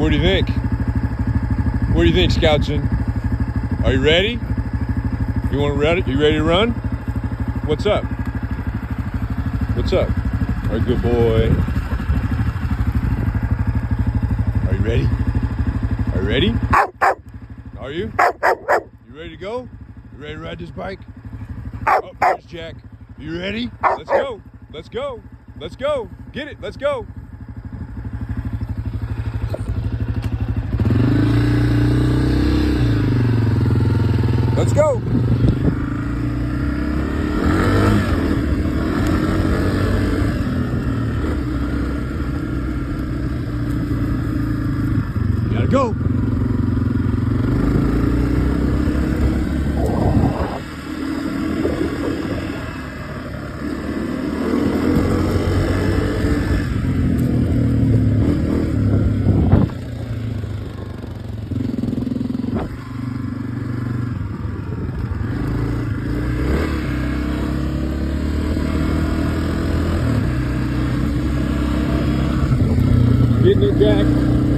What do you think? What do you think, Scoutson? Are you ready? You want to run it? You ready to run? What's up? What's up? All right, good boy. Are you ready? Are you ready? Are you? You ready to go? You ready to ride this bike? Oh, there's Jack. You ready? Let's go. Let's go. Let's go. Get it. Let's go. Let's go. You gotta go. Getting it, Jack.